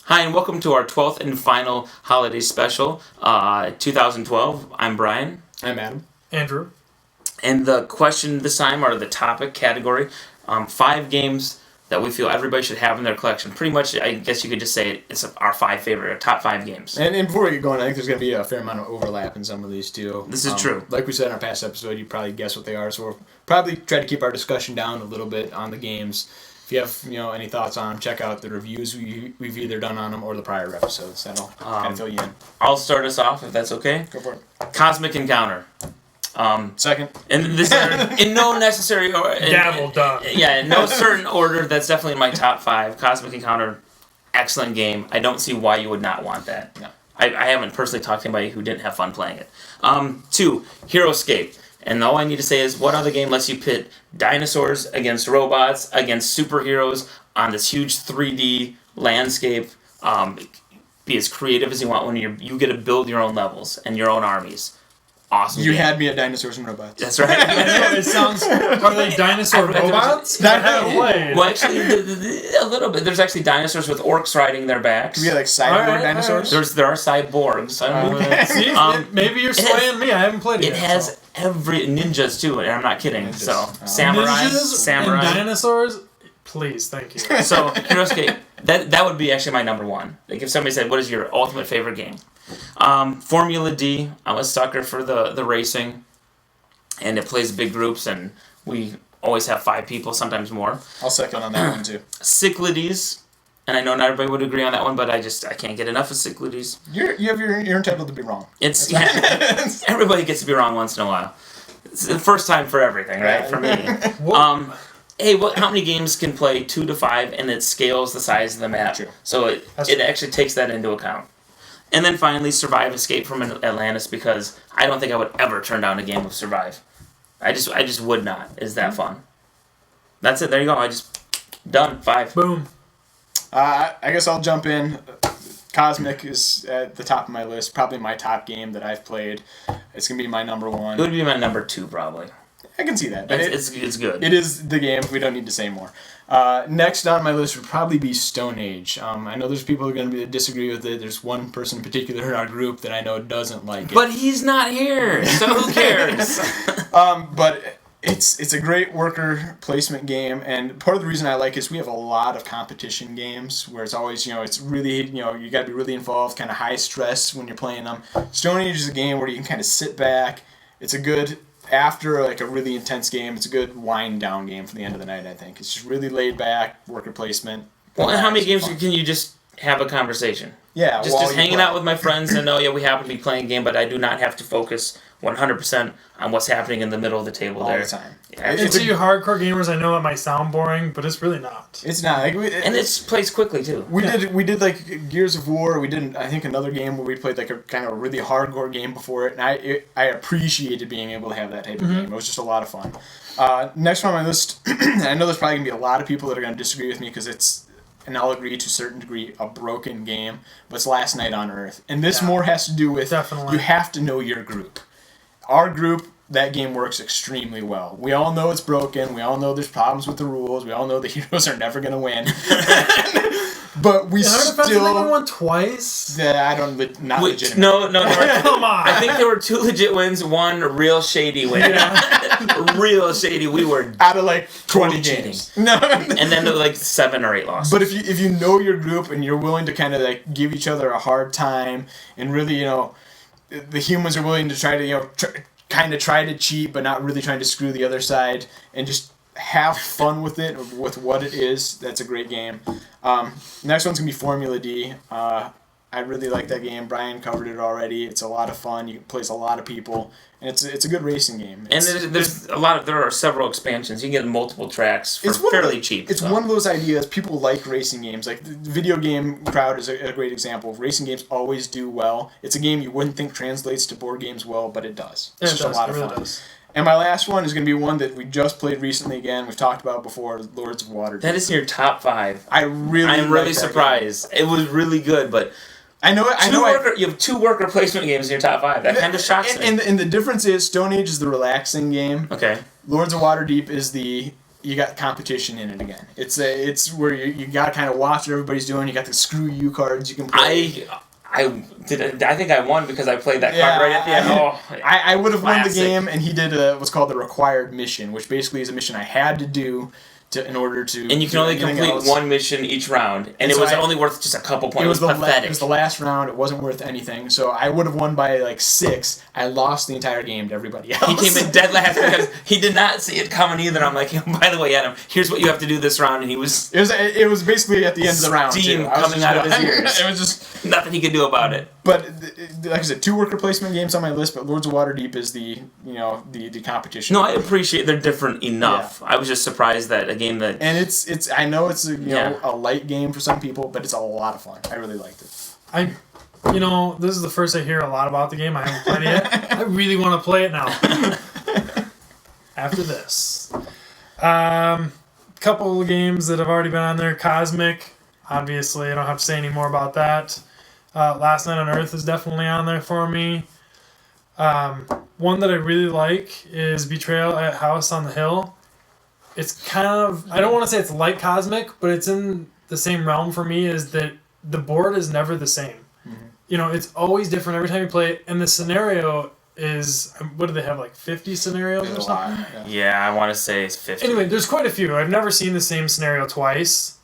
Hi, and welcome to our 12th and final holiday special, 2012. I'm Brian. I'm Adam. Andrew. And the question this time, or the topic category, 5 games that we feel everybody should have in their collection. Pretty much, I guess you could just say it's our top 5 games. And before we get going, I think there's going to be a fair amount of overlap in some of these too. This is true. Like we said in our past episode, you probably guess what they are, so we'll probably try to keep our discussion down a little bit on the games. If you have any thoughts on them, check out the reviews we've either done on them or the prior episodes. That'll kind of fill you in. I'll start us off, if that's okay. Go for it. Cosmic Encounter. Second. And this in no necessary order. Gavel done. Yeah, in no certain order. That's definitely in my top 5. Cosmic Encounter, excellent game. I don't see why you would not want that. No. I haven't personally talked to anybody who didn't have fun playing it. 2, Hero Escape. And all I need to say is, what other game lets you pit dinosaurs against robots, against superheroes on this huge 3D landscape? Be as creative as you want when you get to build your own levels and your own armies. Awesome. You game. had me at dinosaurs and robots. That's right. I know, it sounds... Are they dinosaur robots? Well, actually, a little bit. There's actually dinosaurs with orcs riding their backs. Could be like cyborg dinosaurs? There are cyborgs. See, maybe you're swaying me. I haven't played it yet. It has every... Ninjas, too, and I'm not kidding. Ninjas. So, samurai. And dinosaurs? Please, thank you. So, Hero Escape, that would be actually my number 1. Like, if somebody said, what is your ultimate favorite game? Formula D, I'm a sucker for the racing, and it plays big groups, and we always have 5 people, sometimes more. I'll second on that one too. Cyclades, and I know not everybody would agree on that one, but I can't get enough of Cyclades. You're entitled to be wrong. Everybody gets to be wrong once in a while. It's the first time for everything, right? For me. Hey, how many games can play 2 to 5, and it scales the size of the map? True. So it actually takes that into account. And then finally, Survive Escape from Atlantis, because I don't think I would ever turn down a game of Survive. I just would not. It's that fun. That's it. There you go. Done. 5. Boom. I guess I'll jump in. Cosmic is at the top of my list. Probably my top game that I've played. It's going to be my number 1. It would be my number 2, probably. I can see that. But it's good. It is the game. We don't need to say more. Next on my list would probably be Stone Age. I know there's people who are going to disagree with it. There's one person in particular in our group that I know doesn't like it. But he's not here, so who cares? But it's a great worker placement game, and part of the reason I like it is we have a lot of competition games where it's always, it's really, you got to be really involved, kind of high stress when you're playing them. Stone Age is a game where you can kind of sit back. It's a good... After a really intense game, it's a good wind down game for the end of the night, I think. It's just really laid back, worker placement. Well, and how many games can you just have a conversation? Yeah, just hanging out with my friends and we happen to be playing a game, but I do not have to focus 100% on what's happening in the middle of the table all there. the time. Yeah, And to you hardcore gamers, I know it might sound boring, but it's really not. It's not. And it plays quickly, too. We did like Gears of War. We did, I think, another game where we played like a kind of a really hardcore game before it, and I appreciated being able to have that type of game. It was just a lot of fun. Next one on my list, I know there's probably going to be a lot of people that are going to disagree with me because it's, and I'll agree to a certain degree, a broken game, but it's Last Night on Earth. And this more has to do with you have to know your group. Our group, that game works extremely well. We all know it's broken. We all know there's problems with the rules. We all know the heroes are never going to win. But we still... They only won twice? Yeah, I don't... Not legitimate. No. Come on. I think there were 2 legit wins, 1 real shady win. Real shady. We were... Out of 20 games. No. And then 7 or 8 losses. But if you know your group and you're willing to kind of give each other a hard time and really, the humans are willing to try to try to cheat but not really trying to screw the other side and just have fun with it, with what it is, that's a great game. Next one's going to be Formula D. I really like that game. Brian covered it already. It's a lot of fun. You plays a lot of people, and it's a good racing game. And there are several expansions. You can get multiple tracks for fairly cheap. It's one of those ideas. People like racing games. Like the video game crowd is a great example. Racing games always do well. It's a game you wouldn't think translates to board games well, but it does. It's just a lot of fun. And my last one is going to be one that we just played recently again. We've talked about before, Lords of Waterdeep. That is in your top 5. I'm really surprised. It was really good, but... You have 2 worker placement games in your top 5. That kind of shocks me. And the difference is Stone Age is the relaxing game. Okay. Lords of Waterdeep is the you got competition in it again. It's where you got to kind of watch what everybody's doing. You got the screw you cards you can play. I think I won because I played that card right at the end. I would have won the classic. game, and he did what's called the required mission, which basically is a mission I had to do in order to. And you can do only anything complete else. one mission each round, and it so was I- only worth just a couple points. It was, pathetic. it was the last round. It wasn't worth anything. So I would have won by like 6. I lost the entire game to everybody else. He came in dead last because he did not see it coming either. I'm like, by the way, Adam, here's what you have to do this round, and he was It was basically at the end of the round. Steam too. I was coming just- out of his ears. It was just. nothing he could do about it. But like I said, 2 worker placement games on my list. But Lords of Waterdeep is the competition. No, I appreciate they're different enough. I was just surprised that a game that And it's I know it's a light game for some people, but it's a lot of fun. I really liked it. This is the first I hear a lot about the game. I haven't played it yet. I really want to play it now. After this. Couple of games that have already been on there. Cosmic, obviously. I don't have to say any more about that. Last Night on Earth is definitely on there for me. One that I really like is Betrayal at House on the Hill. It's kind of, I don't want to say it's like Cosmic, but it's in the same realm for me, is that the board is never the same. Mm-hmm. It's always different every time you play it, and the scenario is, what do they have, like 50 scenarios or something? I want to say it's 50. Anyway, there's quite a few. I've never seen the same scenario twice,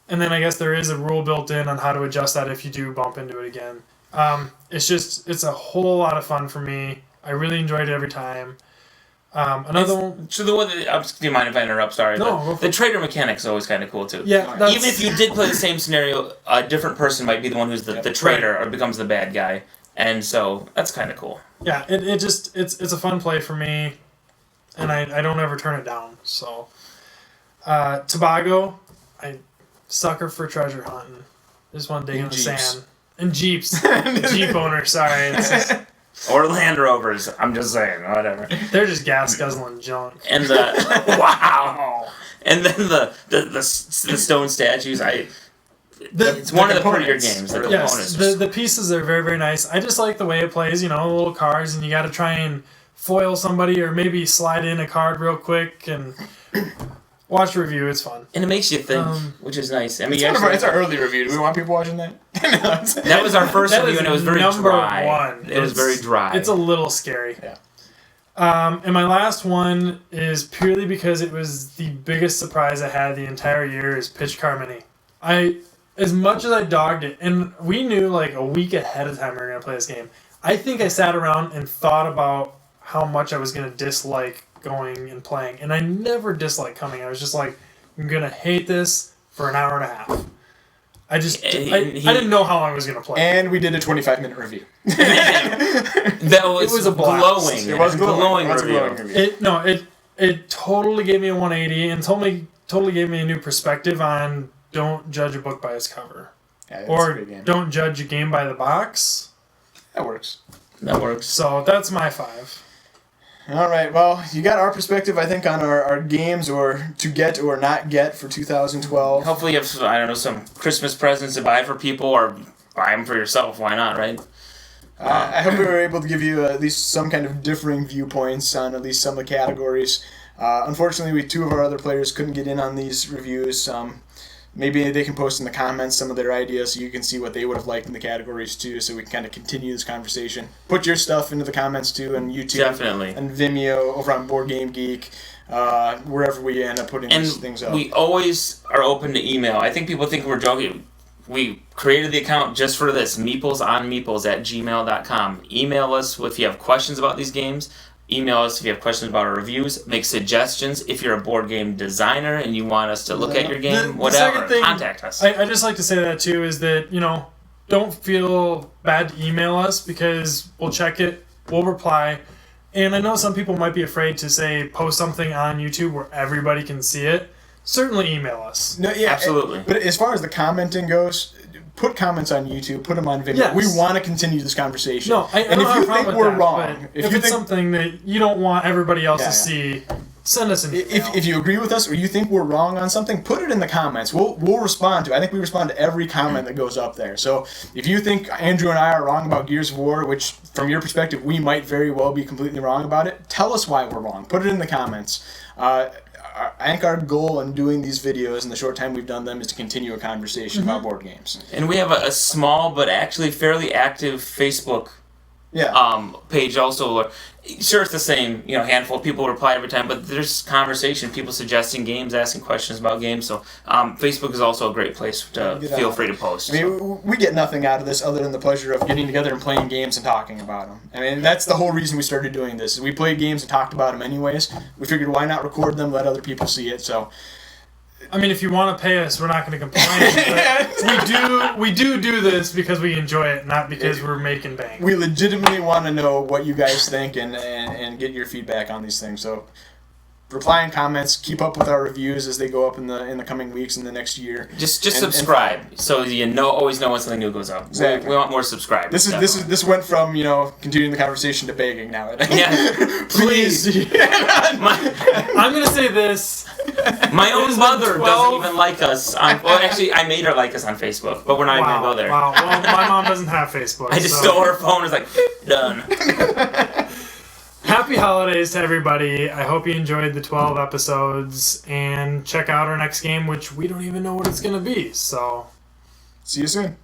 and then I guess there is a rule built in on how to adjust that if you do bump into it again. It's a whole lot of fun for me. I really enjoyed it every time. Another one. So the one that, do you mind if I interrupt? Sorry. No, go for the it. trader mechanic's always kind of cool too. Yeah, Even if you did play the same scenario, a different person might be the one who's the traitor or becomes the bad guy, and so that's kind of cool. Yeah, it's a fun play for me, and I don't ever turn it down. So, Tobago, I sucker for treasure hunting. Just want to dig in the Jeeps. sand. And Jeeps. Jeep owner, sorry. It's just, Or Land Rovers. I'm just saying, whatever. they're just gas guzzling junk. And the wow. And then the stone statues. It's one of the prettier components. games. The Yes, components. the pieces are very, very nice. I just like the way it plays, little cards, and you got to try and foil somebody or maybe slide in a card real quick and watch a review. It's fun. And it makes you think, which is nice. I mean, It's our early review. Do we want people watching that? that was our first That review, is and it was very number dry. one. It was very dry. It's a little scary. Yeah. And my last one is purely because it was the biggest surprise I had the entire year is Pitch Car Mini. As much as I dogged it, and we knew like a week ahead of time we were going to play this game, I think I sat around and thought about how much I was going to dislike going and playing. And I never disliked coming. I was just like, I'm going to hate this for an hour and a half. I didn't know how long I was going to play. And we did a 25-minute review. That was, It was a blast. glowing. It was glowing. glowing It was a review. glowing review. It totally gave me a 180 and totally gave me a new perspective on don't judge a book by its cover. Yeah, it's a Or good game. don't judge a game by the box. That works. That works. So that's my 5. All right. Well, you got our perspective, I think, on our games or to get or not get for 2012. Hopefully you have, I don't know, some Christmas presents to buy for people, or buy them for yourself. Why not, right? I hope we were able to give you at least some kind of differing viewpoints on at least some of the categories. Unfortunately, 2 of our other players couldn't get in on these reviews. Maybe they can post in the comments some of their ideas so you can see what they would have liked in the categories too, so we can kind of continue this conversation. Put your stuff into the comments too on YouTube. Definitely. And Vimeo, over on Board Game Geek, wherever we end up putting these things up. We always are open to email. I think people think we're joking. We created the account just for this, meeplesonmeeples@gmail.com. Email us if you have questions about these games. Email us if you have questions about our reviews. Make suggestions if you're a board game designer and you want us to look at your game. The Whatever. second thing, Contact us. I just like to say that too is that, don't feel bad to email us because we'll check it, we'll reply. And I know some people might be afraid to say post something on YouTube where everybody can see it. Certainly email us. No, yeah, Absolutely. But as far as the commenting goes, put comments on YouTube, put them on video. Yes. We want to continue this conversation. No, I and don't have if a you problem think with we're that, wrong, but if if you it's think something that you don't want everybody else Yeah, to see, send us an email. if you agree with us or you think we're wrong on something, put it in the comments. We'll respond to. I think we respond to every comment that goes up there. So if you think Andrew and I are wrong about Gears of War, which from your perspective we might very well be completely wrong about it, tell us why we're wrong. Put it in the comments. I think our goal in doing these videos in the short time we've done them is to continue a conversation about board games. And we have a small but actually fairly active Facebook page also. Sure, it's the same, handful of people reply every time, but there's conversation, people suggesting games, asking questions about games. So Facebook is also a great place to feel free to post. I mean, we get nothing out of this other than the pleasure of getting together and playing games and talking about them. I mean, that's the whole reason we started doing this. Is we played games and talked about them anyways. We figured why not record them, let other people see it. So, I mean, if you want to pay us, we're not going to complain. But we do this because we enjoy it, not because we're making bank. We legitimately want to know what you guys think and get your feedback on these things. So, reply and comments. Keep up with our reviews as they go up in the coming weeks and the next year. Just subscribe so you always know when something new goes up. Exactly. We want more subscribers. This went from continuing the conversation to begging now. Yeah, please. I'm gonna say this. My own mother doesn't even like us. Actually, I made her like us on Facebook, but we're not even gonna go there. Wow. Well, my mom doesn't have Facebook. I just stole her phone. It's like done. Happy holidays to everybody. I hope you enjoyed the 12 episodes, and check out our next game, which we don't even know what it's going to be. So, see you soon.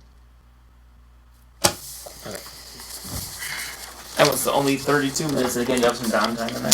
Okay. That was only 32 minutes, and again, you have some downtime in there.